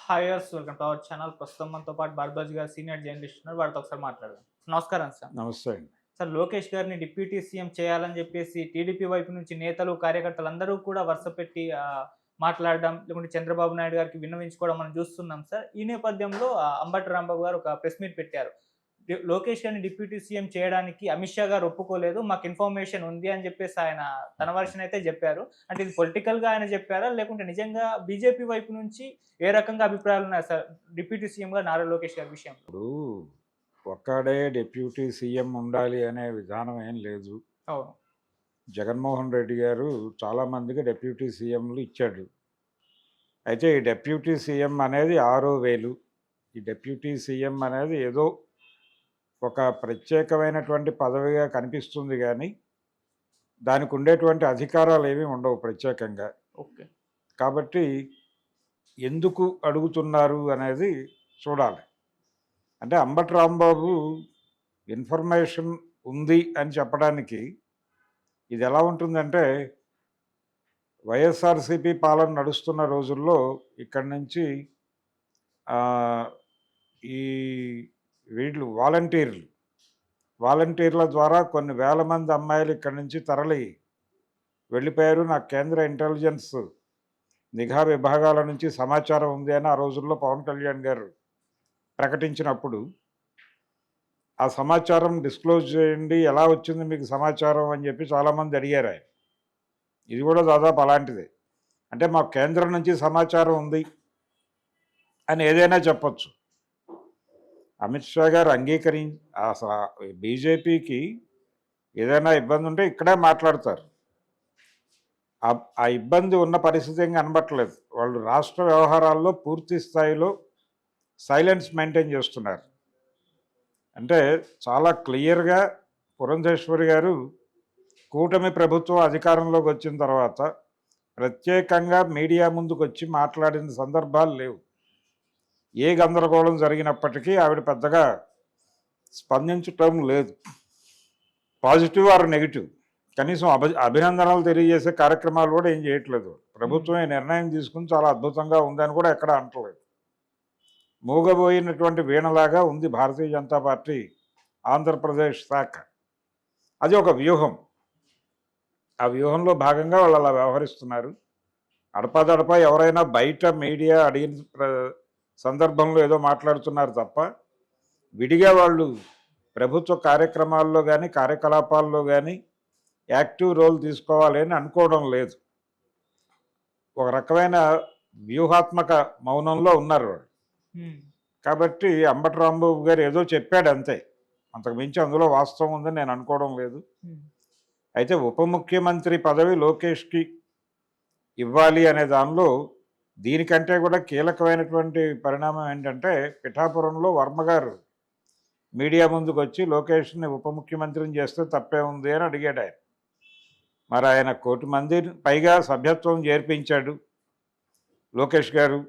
హాయర్స్ welcome to our channel. ప్రస్తుతం మనతో పాటు భరద్వాజ్ గారు సీనియర్ జర్నలిస్ట్ ఉన్నారు. వారితో ఒకసారి మాట్లాడదాం. నమస్కారం సార్. నమస్తే అండి. సార్, లోకేష్ గారిని డిప్యూటీ సీఎం చేయాలని చెప్పేసి టీడీపీ వైపు నుంచి నేతలు, కార్యకర్తలు అందరూ కూడా వరుస పెట్టి మాట్లాడడం, లేకుంటే చంద్రబాబు నాయుడు గారికి విన్నవించుకోవడం మనం చూస్తున్నాం సార్. ఈ నేపథ్యంలో అంబటి రాంబాబు గారు ఒక ప్రెస్ మీట్ పెట్టారు. లోకేష్ గారిని డిప్యూటీ సీఎం చేయడానికి అమిత్ షా గారు ఒప్పుకోలేదు, మాకు ఇన్ఫర్మేషన్ ఉంది అని చెప్పేసి ఆయన తన వర్షన్ అయితే చెప్పారు. అంటే ఇది పొలిటికల్‌గా ఆయన చెప్పారా? లేకుంటే నిజంగా బీజేపీ వైపు నుంచి ఏ రకంగా అభిప్రాయాలు ఉన్నాయి సార్ డిప్యూటీ సీఎంగా నారా లోకేష్ గారి విషయంలో? ఇప్పుడు ఒక్కడే డిప్యూటీ సీఎం ఉండాలి అనే విధానం ఏం లేదు. అవును. జగన్మోహన్ రెడ్డి గారు చాలామందికి డిప్యూటీ సీఎంలు ఇచ్చాడు. అయితే ఈ డిప్యూటీ సీఎం అనేది ఆరో వేలు. ఈ డిప్యూటీ సీఎం అనేది ఏదో ఒక ప్రత్యేకమైనటువంటి పదవిగా కనిపిస్తుంది కానీ దానికి ఉండేటువంటి అధికారాలు ఏమీ ఉండవు ప్రత్యేకంగా. ఓకే. కాబట్టి ఎందుకు అడుగుతున్నారు అనేది చూడాలి. అంటే అంబటి రాంబాబు ఇన్ఫర్మేషన్ ఉంది అని చెప్పడానికి ఇది ఎలా ఉంటుందంటే, వైఎస్ఆర్సీపీ పాలన నడుస్తున్న రోజుల్లో ఇక్కడి నుంచి ఈ వీళ్ళు వాలంటీర్ల ద్వారా కొన్ని వేల మంది అమ్మాయిలు ఇక్కడి నుంచి తరలి వెళ్ళిపోయారు. నాకు కేంద్ర ఇంటెలిజెన్స్ నిఘా విభాగాల నుంచి సమాచారం ఉంది అని ఆ రోజుల్లో పవన్ కళ్యాణ్ గారు ప్రకటించినప్పుడు, ఆ సమాచారం డిస్క్లోజ్ చేయండి, ఎలా వచ్చింది మీకు సమాచారం అని చెప్పి చాలామంది అడిగారు ఆయన. ఇది కూడా దాదాపు అలాంటిదే. అంటే మాకు కేంద్రం నుంచి సమాచారం ఉంది అని ఏదైనా చెప్పచ్చు. అమిత్ షా గారు బీజేపీకి ఏదైనా ఇబ్బంది ఉంటే ఇక్కడే మాట్లాడతారు. ఆ ఇబ్బంది ఉన్న పరిస్థితి ఏం కనబట్టలేదు. వాళ్ళు రాష్ట్ర వ్యవహారాల్లో పూర్తి స్థాయిలో సైలెన్స్ మెయింటైన్ చేస్తున్నారు. అంటే చాలా క్లియర్గా పురంధేశ్వరి గారు కూటమి ప్రభుత్వం అధికారంలోకి వచ్చిన తర్వాత ప్రత్యేకంగా మీడియా ముందుకు వచ్చి మాట్లాడిన సందర్భాలు లేవు. ఏ గందరగోళం జరిగినప్పటికీ ఆవిడ పెద్దగా స్పందించటం లేదు. పాజిటివ్ ఆర్ నెగిటివ్, కనీసం అభినందనలు తెలియజేసే కార్యక్రమాలు కూడా ఏం చేయట్లేదు. ప్రభుత్వం ఈ నిర్ణయం తీసుకుని చాలా అద్భుతంగా ఉందని కూడా ఎక్కడ అంటలేదు. మూగబోయినటువంటి వీణలాగా ఉంది భారతీయ జనతా పార్టీ ఆంధ్రప్రదేశ్ శాఖ. అది ఒక వ్యూహం. ఆ వ్యూహంలో భాగంగా వాళ్ళు అలా వ్యవహరిస్తున్నారు. అడపాదడపా ఎవరైనా బయట మీడియా అడిగిన సందర్భంలో ఏదో మాట్లాడుతున్నారు తప్ప విడిగా వాళ్ళు ప్రభుత్వ కార్యక్రమాల్లో కానీ కార్యకలాపాల్లో కానీ యాక్టివ్ రోల్ తీసుకోవాలి అని అనుకోవడం లేదు. ఒక రకమైన వ్యూహాత్మక మౌనంలో ఉన్నారు వాళ్ళు. కాబట్టి అంబటి రాంబాబు గారు ఏదో చెప్పాడు అంతే, అంతకు మించి అందులో వాస్తవం ఉందని నేను అనుకోవడం లేదు. అయితే ఉప ముఖ్యమంత్రి పదవి లోకేష్కి ఇవ్వాలి అనే దానిలో దీనికంటే కూడా కీలకమైనటువంటి పరిణామం ఏంటంటే, పిఠాపురంలో వర్మ గారు మీడియా ముందుకు వచ్చి లోకేష్ని ఉప ముఖ్యమంత్రిని చేస్తే తప్పే ఉంది అని అడిగాడు ఆయన. మరి ఆయన 1 కోటి మంది పైగా సభ్యత్వం చేర్పించాడు లోకేష్ గారు.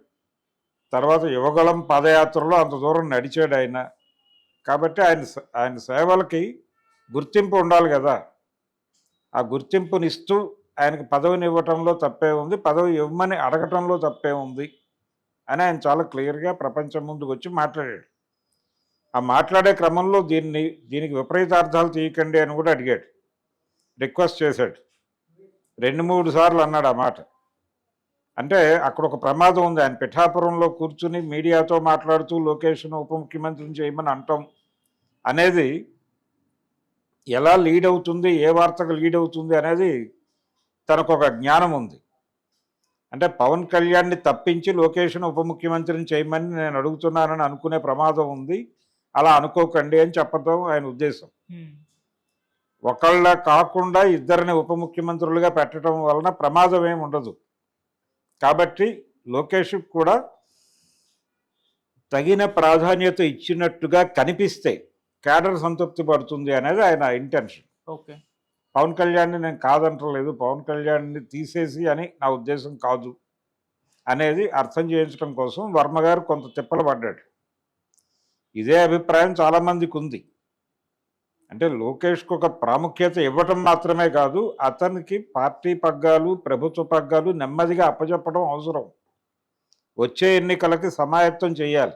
తర్వాత యువగళం పాదయాత్రలో అంత దూరం నడిచాడు ఆయన. కాబట్టి ఆయన సేవలకి గుర్తింపు ఉండాలి కదా. ఆ గుర్తింపునిస్తూ ఆయనకు పదవిని ఇవ్వటంలో తప్పే ఉంది, పదవి ఇవ్వమని అడగటంలో తప్పే ఉంది అని ఆయన చాలా క్లియర్గా ప్రపంచం ముందుకు వచ్చి మాట్లాడాడు. ఆ మాట్లాడే క్రమంలో దీనికి విపరీతార్థాలు తీయకండి అని కూడా అడిగాడు, రిక్వెస్ట్ చేశాడు. 2-3 సార్లు అన్నాడు ఆ మాట. అంటే అక్కడ ఒక ప్రమాదం ఉంది. ఆయన పిఠాపురంలో కూర్చుని మీడియాతో మాట్లాడుతూ లోకేష్ను ఉప ముఖ్యమంత్రిని చేయమని అంటాం అనేది ఎలా లీడ్ అవుతుంది, ఏ వార్తకు లీడ్ అవుతుంది అనేది తనకు ఒక జ్ఞానం ఉంది. అంటే పవన్ కళ్యాణ్ని తప్పించి లోకేష్ను ఉప ముఖ్యమంత్రిని చేయమని నేను అడుగుతున్నానని అనుకునే ప్రమాదం ఉంది, అలా అనుకోకండి అని చెప్పడం ఆయన ఉద్దేశం. ఒకళ్ళ కాకుండా ఇద్దరిని ఉప ముఖ్యమంత్రులుగా పెట్టడం వలన ప్రమాదం ఏమి ఉండదు. కాబట్టి లోకేష్కి కూడా తగిన ప్రాధాన్యత ఇచ్చినట్టుగా కనిపిస్తే కేడర్ సంతృప్తి పడుతుంది అనేది ఆయన ఇంటెన్షన్. ఓకే. పవన్ కళ్యాణ్ని నేను కాదంటలేదు, పవన్ కళ్యాణ్ని తీసేసి అని నా ఉద్దేశం కాదు అనేది అర్థం చేయించడం కోసం వర్మ గారు కొంత తిప్పలు పడ్డాడు. ఇదే అభిప్రాయం చాలామందికి ఉంది. అంటే లోకేష్కు ఒక ప్రాముఖ్యత ఇవ్వటం మాత్రమే కాదు, అతనికి పార్టీ పగ్గాలు ప్రభుత్వ పగ్గాలు నెమ్మదిగా అప్పచెప్పడం అవసరం. వచ్చే ఎన్నికలకి సమాయత్తం చేయాలి.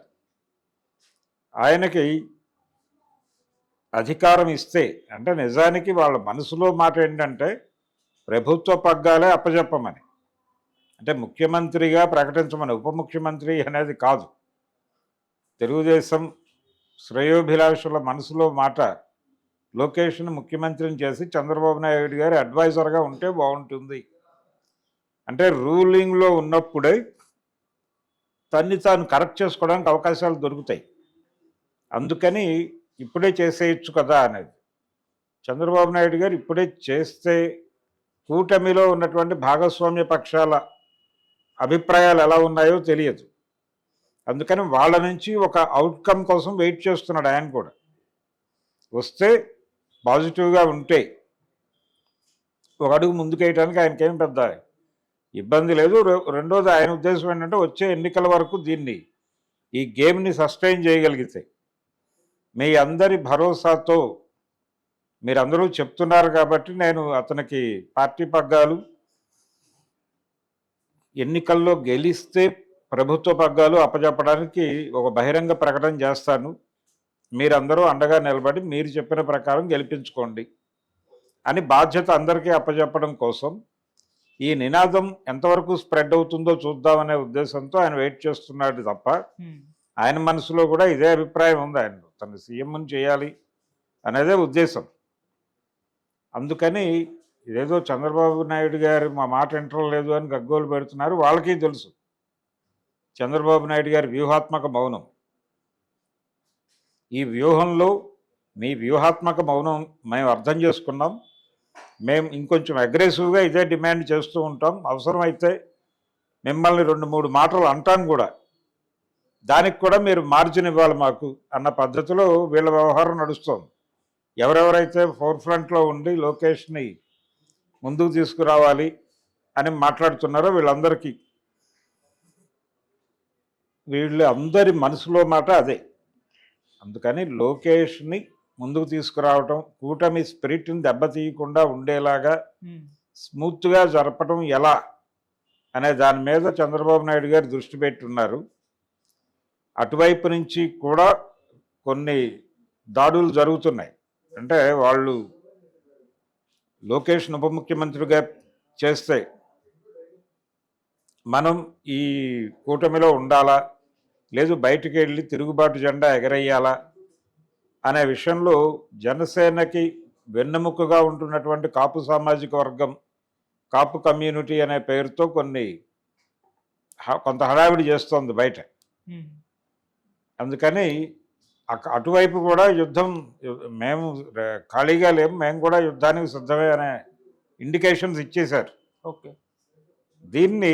ఆయనకి అధికారం ఇస్తే అంటే నిజానికి వాళ్ళ మనసులో మాట ఏంటంటే ప్రభుత్వ పగ్గాలే అప్పచెప్పమని, అంటే ముఖ్యమంత్రిగా ప్రకటించమని, ఉప ముఖ్యమంత్రి అనేది కాదు. తెలుగుదేశం శ్రేయోభిలాషుల మనసులో మాట లోకేష్ను ముఖ్యమంత్రిని చేసి చంద్రబాబు నాయుడు గారి అడ్వైజర్గా ఉంటే బాగుంటుంది. అంటే రూలింగ్లో ఉన్నప్పుడే తన్ని తాను కరెక్ట్ చేసుకోవడానికి అవకాశాలు దొరుకుతాయి. అందుకని ఇప్పుడే చేసేయచ్చు కదా అనేది. చంద్రబాబు నాయుడు గారు ఇప్పుడే చేస్తే కూటమిలో ఉన్నటువంటి భాగస్వామ్య పక్షాల అభిప్రాయాలు ఎలా ఉన్నాయో తెలియదు. అందుకని వాళ్ళ నుంచి ఒక అవుట్కమ్ కోసం వెయిట్ చేస్తున్నాడు ఆయన కూడా. వస్తే పాజిటివ్గా ఉంటే ఒక అడుగు ముందుకేయడానికి ఆయనకేం పెద్ద ఇబ్బంది లేదు. రెండోది ఆయన ఉద్దేశం ఏంటంటే వచ్చే ఎన్నికల వరకు ఈ గేమ్ని సస్టైన్ చేయగలిగితే మీ అందరి భరోసాతో మీరందరూ చెప్తున్నారు కాబట్టి నేను అతనికి పార్టీ పగ్గాలు ఎన్నికల్లో గెలిస్తే ప్రభుత్వ పగ్గాలు అప్పచెప్పడానికి ఒక బహిరంగ ప్రకటన చేస్తాను, మీరందరూ అండగా నిలబడి మీరు చెప్పిన ప్రకారం గెలిపించుకోండి అని బాధ్యత అందరికీ అప్పచెప్పడం కోసం ఈ నినాదం ఎంతవరకు స్ప్రెడ్ అవుతుందో చూద్దామనే ఉద్దేశంతో ఆయన వెయిట్ చేస్తున్నాడు తప్ప ఆయన మనసులో కూడా ఇదే అభిప్రాయం ఉంది. ఆయన తను సీఎంని చేయాలి అనేదే ఉద్దేశం. అందుకని ఇదేదో చంద్రబాబు నాయుడు గారు మా మాట వింటలేదు అని గగ్గోలు పెడుతున్నారు. వాళ్ళకి తెలుసు చంద్రబాబు నాయుడు గారి వ్యూహాత్మక మౌనం. ఈ వ్యూహంలో మీ వ్యూహాత్మక మౌనం మేము అర్థం చేసుకున్నాం, మేము ఇంకొంచెం అగ్రెసివ్గా ఇదే డిమాండ్ చేస్తూ ఉంటాం, అవసరమైతే మిమ్మల్ని 2-3 మాటలు అంటాం కూడా, దానికి కూడా మీరు మార్జిన్ ఇవ్వాలి మాకు అన్న పద్ధతిలో వీళ్ళ వ్యవహారం నడుస్తోంది. ఎవరెవరైతే ఫోర్ ఫ్రంట్లో ఉండి లోకేష్ని ముందుకు తీసుకురావాలి అని మాట్లాడుతున్నారో వీళ్ళందరి మనసులో మాట అదే. అందుకని లోకేష్ని ముందుకు తీసుకురావటం, కూటమి స్పిరిట్ని దెబ్బతీయకుండా ఉండేలాగా స్మూత్గా జరపడం ఎలా అనే దాని మీద చంద్రబాబు నాయుడు గారు దృష్టి పెట్టున్నారు. అటువైపు నుంచి కూడా కొన్ని దాడులు జరుగుతున్నాయి. అంటే వాళ్ళు లోకేష్ను ఉప ముఖ్యమంత్రిగా చేస్తే మనం ఈ కూటమిలో ఉండాలా, లేదు బయటికి వెళ్ళి తిరుగుబాటు జెండా ఎగరేయాలా అనే విషయంలో జనసేనకి వెన్నెముకగా ఉంటున్నటువంటి కాపు సామాజిక వర్గం, కాపు కమ్యూనిటీ అనే పేరుతో కొంత హడావిడి చేస్తోంది బయట. అందుకని అటువైపు కూడా యుద్ధం, మేము ఖాళీగా లేము, మేము కూడా యుద్ధానికి సిద్ధమే అనే ఇండికేషన్స్ ఇచ్చేశారు. ఓకే, దీన్ని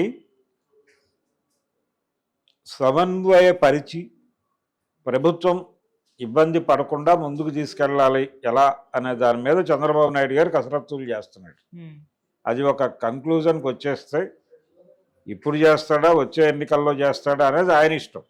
సమన్వయపరిచి ప్రభుత్వం ఇబ్బంది పడకుండా ముందుకు తీసుకెళ్ళాలి ఎలా అనే దాని మీద చంద్రబాబు నాయుడు గారు కసరత్తులు చేస్తున్నాడు. అది ఒక కంక్లూజన్కి వచ్చేస్తే ఇప్పుడు చేస్తాడా, వచ్చే ఎన్నికల్లో చేస్తాడా అనేది ఆయన ఇష్టం.